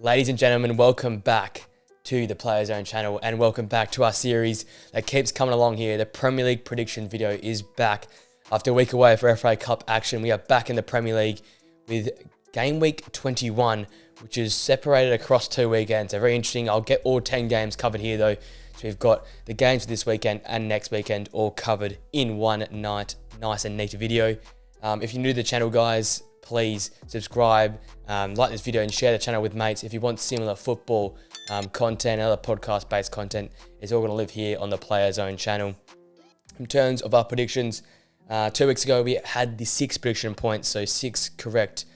Ladies and gentlemen, welcome back to the Players Zone channel and welcome back to our series that keeps coming along here. The Premier League prediction video is back. After a week away for FA Cup action, we are back in the Premier League with game week 21, which is separated across 2 weekends. So very interesting. I'll get all 10 games covered here though. So we've got the games for this weekend and next weekend all covered in one nice and neat video. If you're new to the channel, guys, please subscribe, like this video and share the channel with mates. If you want similar football content and other podcast-based content, it's all going to live here on the Players Zone channel. In terms of our predictions, 2 weeks ago we had the 6 prediction points, so 6 correct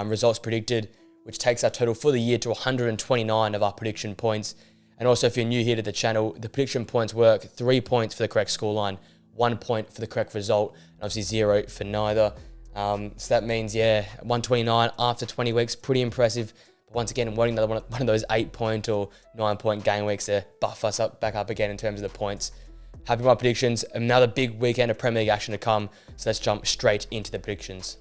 results predicted, which takes our total for the year to 129 of our prediction points. And also, if you're new here to the channel, the prediction points work: 3 points for the correct scoreline, 1 point for the correct result, and obviously 0 for neither. So that means, 129 after 20 weeks, pretty impressive. But once again, I'm wanting another one of those 8-point or 9-point game weeks to buff us back up again in terms of the points. Happy with my predictions. Another big weekend of Premier League action to come. So let's jump straight into the predictions.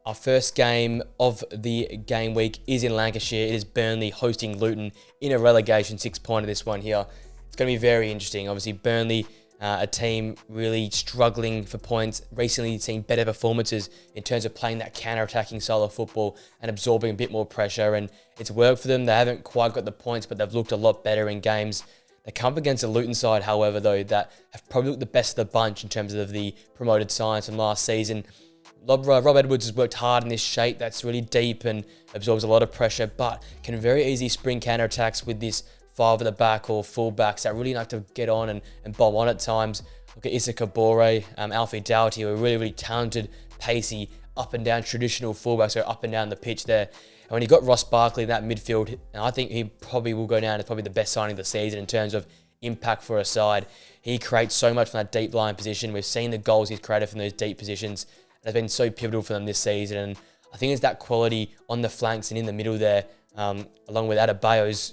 Our first game of the game week is in Lancashire. It is Burnley hosting Luton in a relegation 6-pointer, this one here. It's going to be very interesting. Obviously, Burnley, a team really struggling for points. Recently seen better performances in terms of playing that counter-attacking style of football and absorbing a bit more pressure. And it's worked for them. They haven't quite got the points, but they've looked a lot better in games. They come up against a Luton side, however, though, that have probably looked the best of the bunch in terms of the promoted sides from last season. Rob Edwards has worked hard in this shape that's really deep and absorbs a lot of pressure, but can very easily spring counter-attacks with this 5 at the back or full-backs that really like to get on and bomb on at times. Look at Issa Kabore, Alfie Doughty, who are really talented, pacey, up and down traditional fullbacks, so up and down the pitch there. And when you got Ross Barkley in that midfield, and I think he probably will go down as probably the best signing of the season in terms of impact for a side. He creates so much from that deep line position. We've seen the goals he's created from those deep positions. It's been so pivotal for them this season, and I think it's that quality on the flanks and in the middle there, along with Adebayo's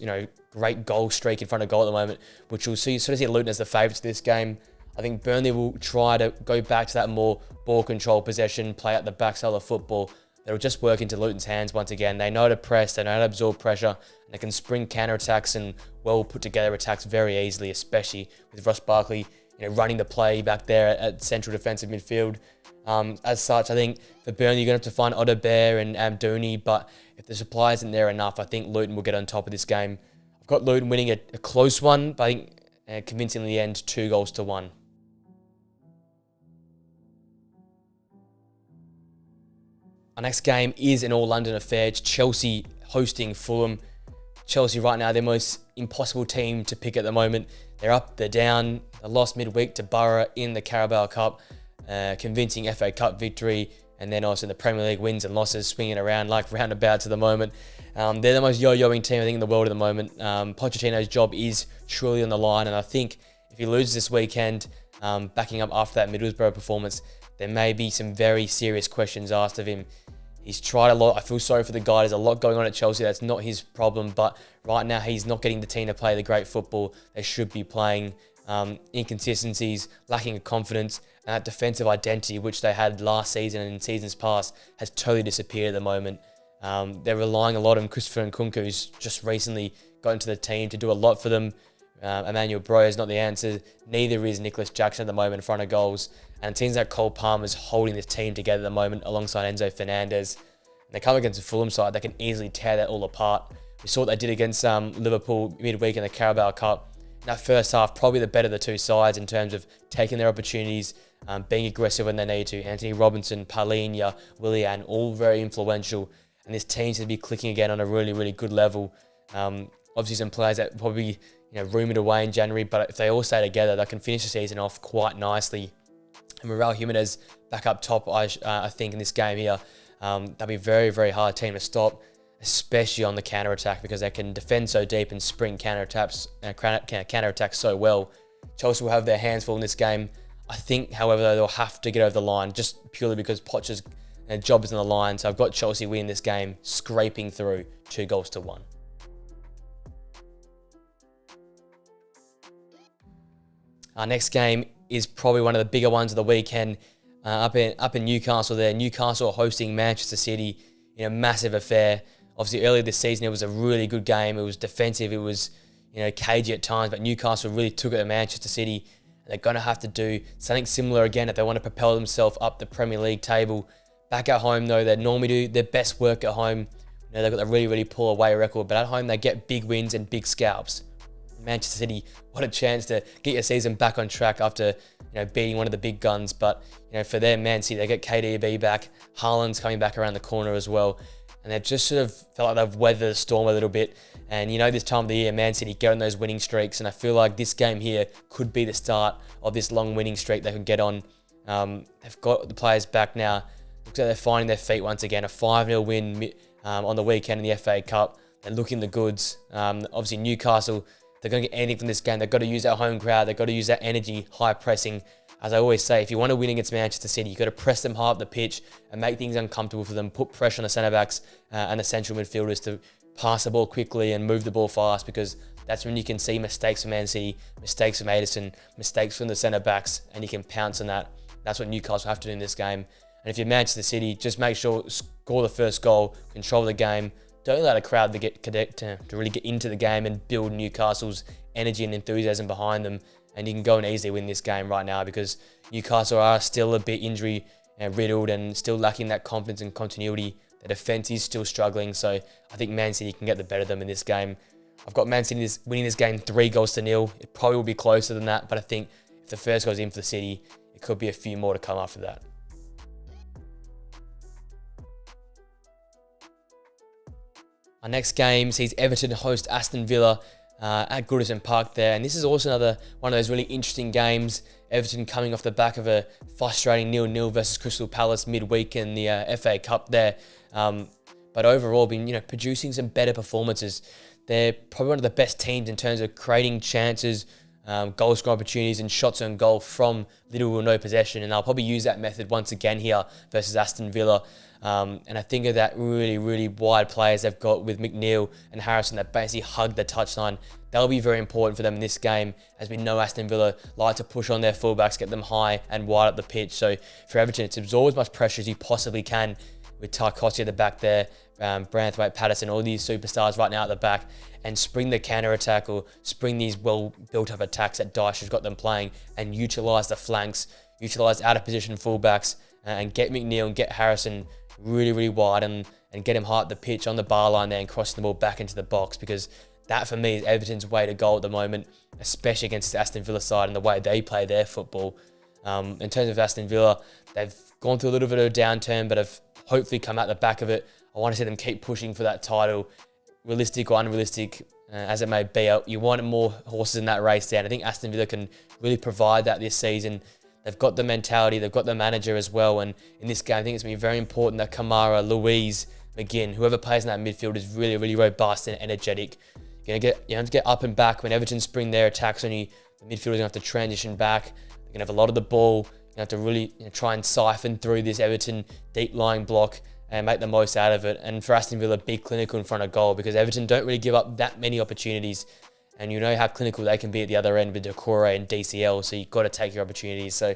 great goal streak in front of goal at the moment, which we'll see Luton as the favourites this game. I think Burnley will try to go back to that more ball control possession, play at the back style of football. That'll just work into Luton's hands once again. They know how to press, they know how to absorb pressure, and they can spring counter attacks and well put together attacks very easily, especially with Ross Barkley running the play back there at central defensive midfield. As such, I think for Burnley, you're going to have to find Odebear and Amdouni, but if the supply isn't there enough, I think Luton will get on top of this game. I've got Luton winning a close one, but I think convincingly in the end, 2-1. Our next game is an all-London affair. It's Chelsea hosting Fulham. Chelsea right now, their most impossible team to pick at the moment. They're up, they're down. They lost midweek to Borough in the Carabao Cup. Convincing FA Cup victory, and then also in the Premier League wins and losses, swinging around like roundabouts at the moment. They're the most yo-yoing team I think in the world at the moment. Pochettino's job is truly on the line, and I think if he loses this weekend, backing up after that Middlesbrough performance, there may be some very serious questions asked of him. He's tried a lot. I feel sorry for the guy. There's a lot going on at Chelsea. That's not his problem, but right now he's not getting the team to play the great football they should be playing. Inconsistencies, lacking of confidence, and that defensive identity which they had last season and in seasons past has totally disappeared at the moment. They're relying a lot on Christopher Nkunku, who's just recently got into the team to do a lot for them. Emmanuel Broya is not the answer. Neither is Nicholas Jackson at the moment in front of goals. And it seems like Cole Palmer's holding this team together at the moment alongside Enzo Fernandez. And they come against a Fulham side that can easily tear that all apart. We saw what they did against Liverpool midweek in the Carabao Cup. In that first half, probably the better of the two sides in terms of taking their opportunities, being aggressive when they need to. Anthony Robinson, Palhinha, Willian, all very influential. And this team seems to be clicking again on a really good level. Obviously some players that probably rumoured away in January, but if they all stay together, they can finish the season off quite nicely. And Raul Jimenez back up top, I think, in this game here. That'll be a very hard team to stop, especially on the counter-attack, because they can defend so deep and spring counter-attacks so well. Chelsea will have their hands full in this game. I think, however, they'll have to get over the line just purely because Poch's job is on the line. So I've got Chelsea winning this game, scraping through 2-1. Our next game is probably one of the bigger ones of the weekend. up in Newcastle there. Newcastle hosting Manchester City in a massive affair. Obviously, earlier this season, it was a really good game. It was defensive. It was, cagey at times, but Newcastle really took it to Manchester City. And they're going to have to do something similar again if they want to propel themselves up the Premier League table. Back at home, though, they normally do their best work at home. They've got a really, really poor away record, but at home, they get big wins and big scalps. Manchester City, what a chance to get your season back on track after beating one of the big guns. But for them, Man City, they get KDB back. Haaland's coming back around the corner as well. And they've just sort of felt like they've weathered the storm a little bit. And this time of the year, Man City get on those winning streaks. And I feel like this game here could be the start of this long winning streak they can get on. They've got the players back now. Looks like they're finding their feet once again. A 5-0 win on the weekend in the FA Cup. They're looking the goods. Obviously, Newcastle, they're going to get anything from this game. They've got to use that home crowd. They've got to use that energy, high pressing. As I always say, if you want to win against Manchester City, you've got to press them hard up the pitch and make things uncomfortable for them, put pressure on the centre-backs and the central midfielders to pass the ball quickly and move the ball fast, because that's when you can see mistakes from Man City, mistakes from Aston, mistakes from the centre-backs, and you can pounce on that. That's what Newcastle have to do in this game. And if you're Manchester City, just make sure, score the first goal, control the game. Don't allow the crowd to really get into the game and build Newcastle's energy and enthusiasm behind them. And you can go and easily win this game right now, because Newcastle are still a bit injury riddled and still lacking that confidence and continuity. The defence is still struggling, so I think Man City can get the better of them in this game. I've got Man City winning this game 3-0. It probably will be closer than that, but I think if the first goes in for the City, it could be a few more to come after that. Our next game sees Everton host Aston Villa at Goodison Park there. And this is also another one of those really interesting games. Everton coming off the back of a frustrating 0-0 versus Crystal Palace midweek in the FA Cup there. But overall, been producing some better performances. They're probably one of the best teams in terms of creating chances, goal scoring opportunities and shots on goal from little or no possession. And I'll probably use that method once again here versus Aston Villa. And I think of that really, really wide players they've got with McNeil and Harrison that basically hug the touchline. That'll be very important for them in this game, as we know Aston Villa like to push on their fullbacks, get them high and wide up the pitch. So for Everton, it's absorb as much pressure as you possibly can with Tarkowski at the back there, Branthwaite, Patterson, all these superstars right now at the back, and spring the counter-attack or spring these well-built-up attacks that Dyche has got them playing, and utilise the flanks, utilise out-of-position fullbacks, and get McNeil and get Harrison really, really wide and get him high up the pitch on the bar line there and crossing the ball back into the box, because that for me is Everton's way to go at the moment, especially against the Aston Villa side and the way they play their football. In terms of Aston Villa, they've gone through a little bit of a downturn, but have hopefully come out the back of it. I want to see them keep pushing for that title, realistic or unrealistic as it may be. You want more horses in that race there, and I think Aston Villa can really provide that this season. They've got the mentality, they've got the manager as well, and in this game I think it's going to be very important that Kamara, Louise, McGinn, whoever plays in that midfield is really, really robust and energetic. You have to get up and back when Everton spring their attacks on you. The midfielders are going to have to transition back. They're going to have a lot of the ball. You have to really try and siphon through this Everton deep lying block and make the most out of it. And for Aston Villa, be clinical in front of goal, because Everton don't really give up that many opportunities. And you know how clinical they can be at the other end with Decore and DCL, so you've got to take your opportunities. So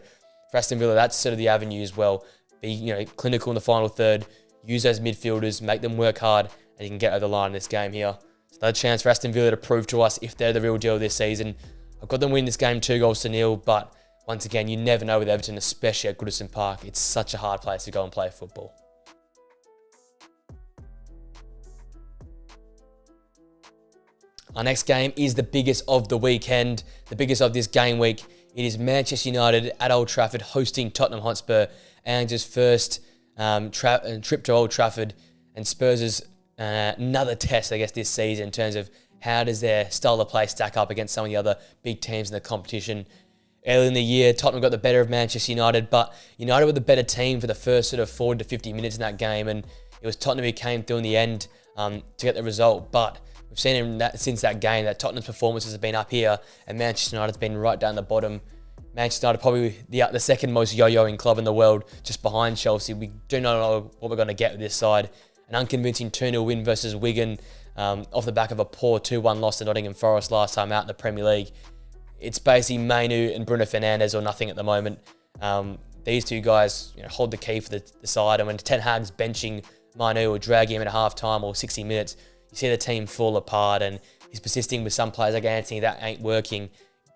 for Aston Villa, that's sort of the avenue as well. Be clinical in the final third, use those midfielders, make them work hard, and you can get over the line in this game here. So another chance for Aston Villa to prove to us if they're the real deal this season. I've got them winning this game 2-0, but once again, you never know with Everton, especially at Goodison Park. It's such a hard place to go and play football. Our next game is the biggest of the weekend, the biggest of this game week. It is Manchester United at Old Trafford hosting Tottenham Hotspur, Ange's first trip to Old Trafford, and Spurs' another test, I guess, this season in terms of how does their style of play stack up against some of the other big teams in the competition. Early in the year, Tottenham got the better of Manchester United, but United were the better team for the first sort of 40 to 50 minutes in that game, and it was Tottenham who came through in the end to get the result. But we've seen since that game that Tottenham's performances have been up here and Manchester United's been right down the bottom. Manchester United probably the second most yo-yoing club in the world, just behind Chelsea. We do not know what we're going to get with this side. An unconvincing 2-0 win versus Wigan off the back of a poor 2-1 loss to Nottingham Forest last time out in the Premier League. It's basically Mainu and Bruno Fernandes or nothing at the moment. these two guys hold the key for the side. And when Ten Hag's benching Manu or dragging him at half time or 60 minutes, you see the team fall apart, and he's persisting with some players like Anthony that ain't working.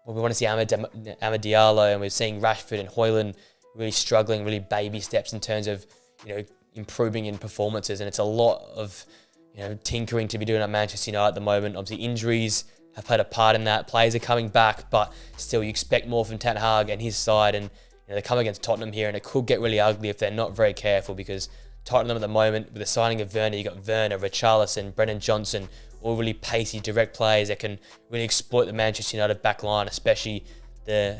Well, we want to see Amad Diallo, and we're seeing Rashford and Højlund really struggling, really baby steps in terms of improving in performances. And it's a lot of tinkering to be doing at Manchester United at the moment. Obviously, injuries have played a part in that. Players are coming back, but still, you expect more from Ten Hag and his side. And they come against Tottenham here, and it could get really ugly if they're not very careful, because Tottenham at the moment, with the signing of Werner, you got Werner, Richarlison, Brennan Johnson, all really pacey, direct players that can really exploit the Manchester United back line, especially the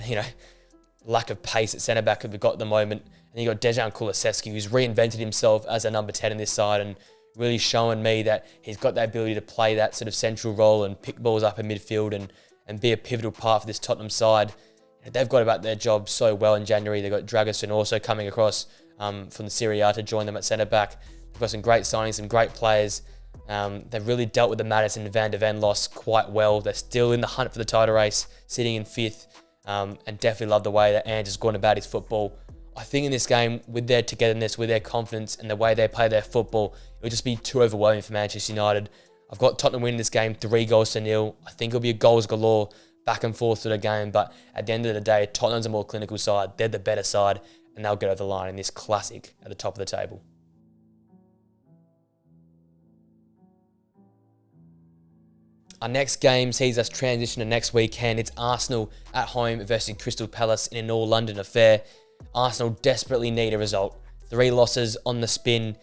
lack of pace at centre back that we've got at the moment. And you got Dejan Kulusevski, who's reinvented himself as a number 10 in this side, and really showing me that he's got the ability to play that sort of central role and pick balls up in midfield and be a pivotal part for this Tottenham side. They've got about their job so well in January. They've got Dragusin also coming across from the Serie A to join them at centre-back. They've got some great signings, some great players. They've really dealt with the Maddison and Van de Ven loss quite well. They're still in the hunt for the title race, sitting in 5th, and definitely love the way that Ange has gone about his football. I think in this game, with their togetherness, with their confidence and the way they play their football, it would just be too overwhelming for Manchester United. I've got Tottenham winning this game 3-0. I think it'll be a goals galore, back and forth through the game, but at the end of the day, Tottenham's a more clinical side. They're the better side, and they'll get over the line in this classic at the top of the table. Our next game sees us transition to next weekend. It's Arsenal at home versus Crystal Palace in an all-London affair. Arsenal desperately need a result. 3 losses on the spin,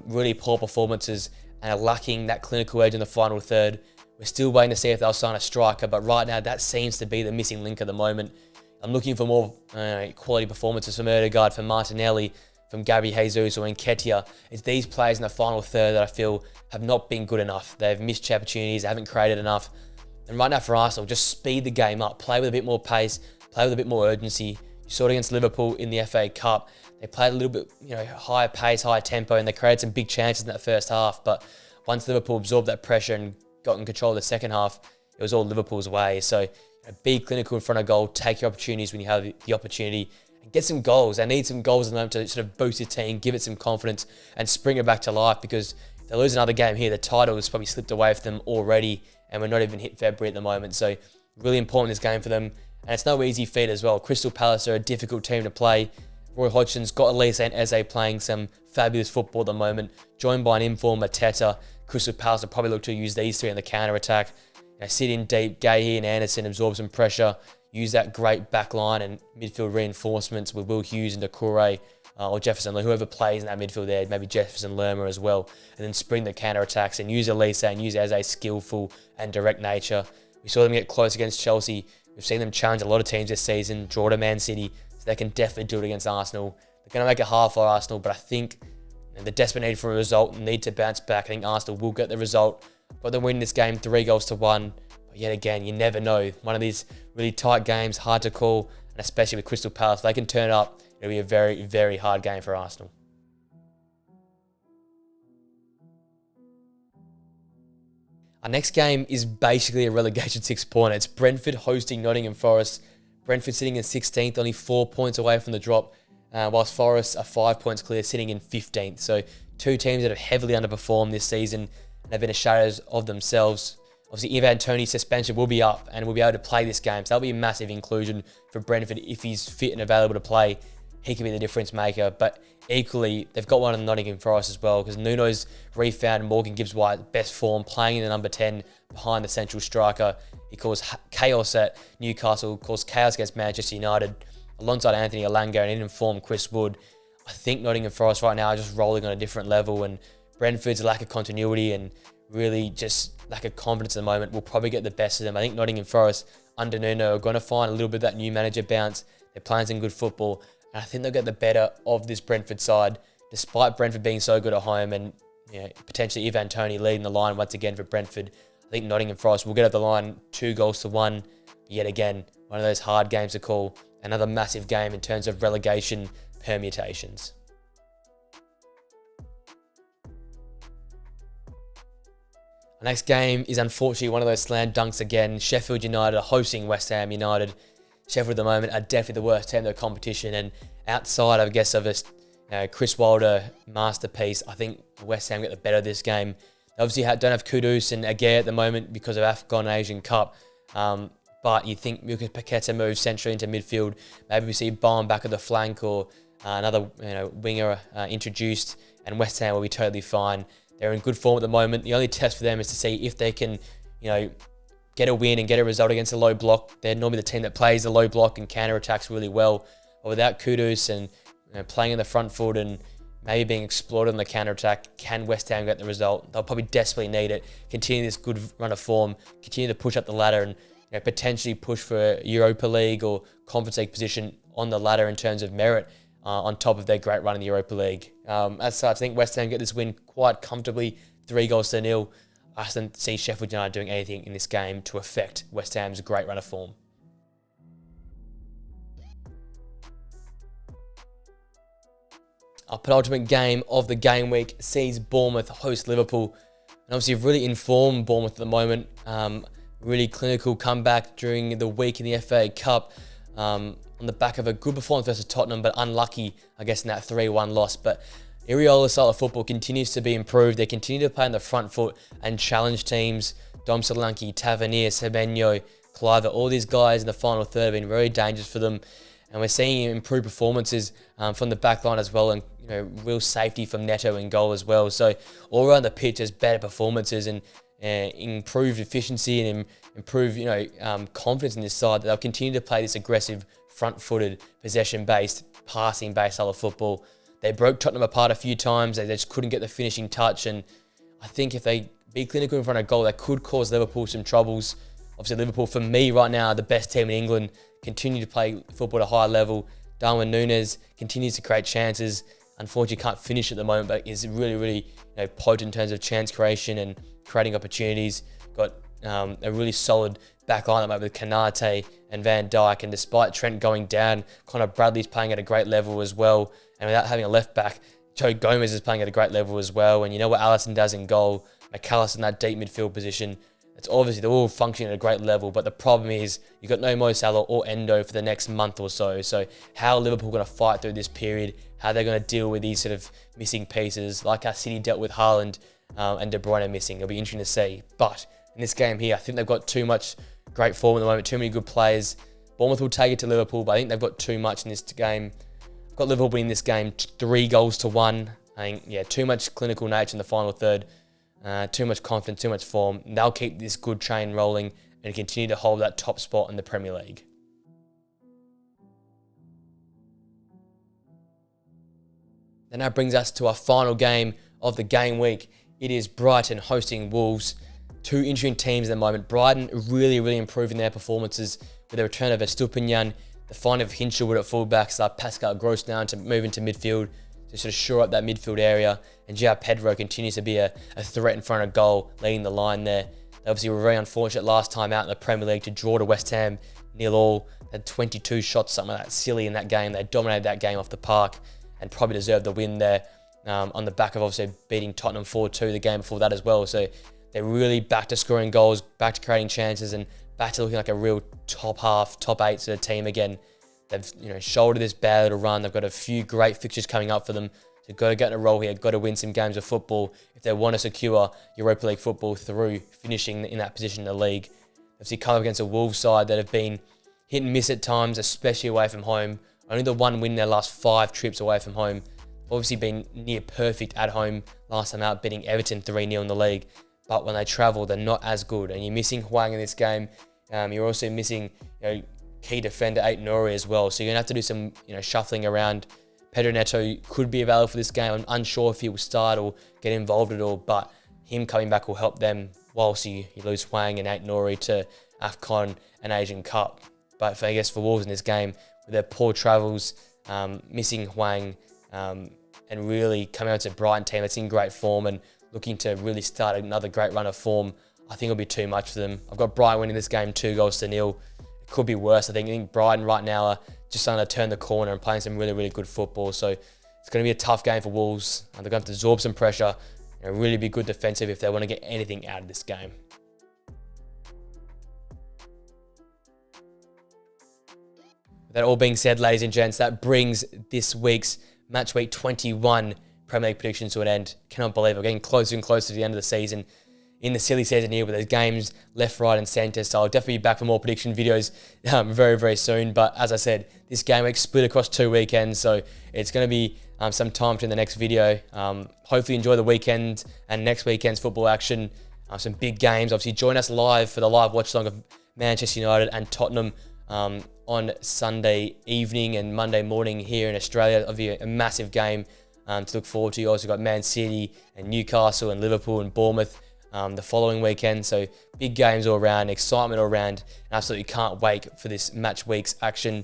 really poor performances, and are lacking that clinical edge in the final third. We're still waiting to see if they'll sign a striker, but right now that seems to be the missing link at the moment. I'm looking for more quality performances from Ødegaard, from Martinelli, from Gabby Jesus or Nketiah. It's these players in the final third that I feel have not been good enough. They've missed opportunities, they haven't created enough. And right now for Arsenal, just speed the game up, play with a bit more pace, play with a bit more urgency. You saw it against Liverpool in the FA Cup. They played a little bit, higher pace, higher tempo, and they created some big chances in that first half. But once Liverpool absorbed that pressure and got in control of the second half, it was all Liverpool's way. So be clinical in front of goal, take your opportunities when you have the opportunity, and get some goals. They need some goals in them to sort of boost your team, give it some confidence, and spring it back to life, because if they lose another game here, the title has probably slipped away from them already, and we're not even hit February at the moment. So really important this game for them. And it's no easy feat as well. Crystal Palace are a difficult team to play. Roy Hodgson's got Elise and Eze playing some fabulous football at the moment, joined by an informed Mateta. Crystal Palace will probably look to use these 3 in the counter-attack. Sit in deep, Gahey and Anderson absorb some pressure, use that great back line and midfield reinforcements with Will Hughes and Doucouré or Jefferson, whoever plays in that midfield there, maybe Jefferson Lerma as well, and then spring the counter-attacks and use Elise and use Eze's skillful and direct nature. We saw them get close against Chelsea. We've seen them challenge a lot of teams this season, draw to Man City, so they can definitely do it against Arsenal. They're going to make it hard for Arsenal, but I think the desperate need for a result, need to bounce back. I think Arsenal will get the result. Got them winning this game 3-1. But yet again, you never know. One of these really tight games, hard to call, and especially with Crystal Palace, if they can turn it up, it'll be a very, very hard game for Arsenal. Our next game is basically a relegation 6-pointer. It's Brentford hosting Nottingham Forest. Brentford sitting in 16th, only 4 points away from the drop, whilst Forest are 5 points clear, sitting in 15th. So 2 teams that have heavily underperformed this season and have been shadows of themselves. Obviously, Ivan Toney's suspension will be up and will be able to play this game. So that'll be a massive inclusion for Brentford. If he's fit and available to play, he can be the difference maker. But equally, they've got one in Nottingham Forest as well, because Nuno's refound Morgan Gibbs-White best form, playing in the number 10 behind the central striker. He caused chaos at Newcastle, caused chaos against Manchester United, alongside Anthony Elanga and informed Chris Wood. I think Nottingham Forest right now are just rolling on a different level, and Brentford's lack of continuity and really just lack of confidence at the moment will probably get the best of them. I think Nottingham Forest under Nuno are going to find a little bit of that new manager bounce. They're playing some good football, and I think they'll get the better of this Brentford side, despite Brentford being so good at home and potentially Ivan Toney leading the line once again for Brentford. I think Nottingham Forest will get up the line 2-1. Yet again, one of those hard games to call. Another massive game in terms of relegation permutations. Our next game is unfortunately one of those slam dunks again. Sheffield United are hosting West Ham United. Sheffield at the moment are definitely the worst team in the competition, and outside, I guess, of a Chris Wilder masterpiece, I think West Ham get the better of this game. They obviously don't have Kudus and Aguirre at the moment because of AFCON and Asian Cup. But you think Lucas Paqueta moves centrally into midfield. Maybe we see Bowen back at the flank or another winger introduced, and West Ham will be totally fine. They're in good form at the moment. The only test for them is to see if they can, get a win and get a result against a low block. They're normally the team that plays the low block and counter-attacks really well. But without Kudus and playing in the front foot and maybe being exploited on the counter-attack, can West Ham get the result? They'll probably desperately need it. Continue this good run of form, continue to push up the ladder and potentially push for a Europa League or Conference League position on the ladder in terms of merit on top of their great run in the Europa League. As such, I think West Ham get this win quite comfortably, 3-0. I just don't see Sheffield United doing anything in this game to affect West Ham's great run of form. Our penultimate game of the game week sees Bournemouth host Liverpool. And obviously, really informed Bournemouth at the moment. Really clinical comeback during the week in the FA Cup on the back of a good performance versus Tottenham, but unlucky, I guess, in that 3-1 loss. But Iriola's style of football continues to be improved. They continue to play on the front foot and challenge teams. Dom Solanke, Tavernier, Semenyo, Cliver, all these guys in the final third have been very dangerous for them. And we're seeing improved performances from the back line as well, and real safety from Neto in goal as well. So all around the pitch, there's better performances and improved efficiency and improved confidence in this side that they'll continue to play this aggressive, front-footed, possession-based, passing-based style of football. They broke Tottenham apart a few times. They just couldn't get the finishing touch. And I think if they be clinical in front of goal, they could cause Liverpool some troubles. Obviously, Liverpool, for me right now, are the best team in England, continue to play football at a high level. Darwin Núñez continues to create chances. Unfortunately, can't finish at the moment, but is really, really potent in terms of chance creation and creating opportunities. Got a really solid back line at the moment with Kanate and Van Dijk. And despite Trent going down, Connor Bradley's playing at a great level as well. And without having a left back, Joe Gomez is playing at a great level as well. And you know what Alisson does in goal, McAllister in that deep midfield position. It's obviously they're all functioning at a great level, but the problem is you've got no Mo Salah or Endo for the next month or so. So how are Liverpool going to fight through this period? How they're going to deal with these sort of missing pieces, like how City dealt with Haaland and De Bruyne missing. It'll be interesting to see. But in this game here, I think they've got too much great form at the moment, too many good players. Bournemouth will take it to Liverpool, but I think they've got too much in this game. I've got Liverpool winning this game 3-1. I think, too much clinical nature in the final third. Too much confidence, too much form. They'll keep this good train rolling and continue to hold that top spot in the Premier League. Then that brings us to our final game of the game week. It is Brighton hosting Wolves. Two interesting teams at the moment. Brighton really, really improving their performances with the return of Estupinian, the find of Hinchelwood at fullback, so Pascal Gross now to move into midfield to sort of shore up that midfield area. And João Pedro continues to be a threat in front of goal, leading the line there. They obviously were very unfortunate last time out in the Premier League to draw to West Ham 0-0. They had 22 shots, something like that silly in that game. They dominated that game off the park and probably deserved the win there on the back of obviously beating Tottenham 4-2 the game before that as well. So they're really back to scoring goals, back to creating chances, and back to looking like a real top half, top eight sort of team again. They've shouldered this bad little run. They've got a few great fixtures coming up for them. So got to get in a roll here. Got to win some games of football if they want to secure Europa League football through finishing in that position in the league. Obviously come up against a Wolves side that have been hit and miss at times, especially away from home. Only the one win in their last 5 trips away from home. Obviously been near perfect at home last time out, beating Everton 3-0 in the league. But when they travel, they're not as good. And you're missing Hwang in this game. You're also missing key defender Aït-Nouri as well. So you're going to have to do some shuffling around. Pedro Neto could be available for this game. I'm unsure if he will start or get involved at all. But him coming back will help them whilst you lose Hwang and Aït-Nouri to AFCON and Asian Cup. But I guess for Wolves in this game, with their poor travels, missing Hwang, and really coming out to a Brighton team that's in great form and looking to really start another great run of form, I think it'll be too much for them. I've got Brighton winning this game 2-0. It could be worse. I think Brighton right now are just starting to turn the corner and playing some really, really good football. So it's going to be a tough game for Wolves. They're going to have to absorb some pressure and really be good defensive if they want to get anything out of this game. With That all being said, ladies and gents, that brings this week's Match Week 21 Premier League predictions to an end. Cannot believe it. We're getting closer and closer to the end of the season. In the silly season here, where there's games left, right, and centre. So I'll definitely be back for more prediction videos very, very soon. But as I said, this game week split across 2 weekends, so it's going to be some time between the next video. Hopefully enjoy the weekend and next weekend's football action. Some big games. Obviously, join us live for the live watch along of Manchester United and Tottenham on Sunday evening and Monday morning here in Australia. Obviously, a massive game to look forward to. You also got Man City and Newcastle and Liverpool and Bournemouth the following weekend. So big games all around, excitement all around, and absolutely can't wait for this match week's action.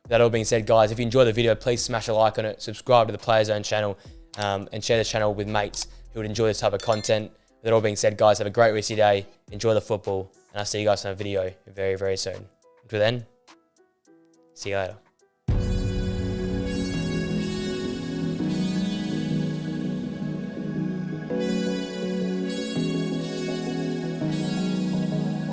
With that all being said, guys, if you enjoyed the video, please smash a like on it, subscribe to the Player Zone channel, and share the channel with mates who would enjoy this type of content. With that all being said, guys, have a great rest of your day, enjoy the football, and I'll see you guys on a video very, very soon. Until then, see you later.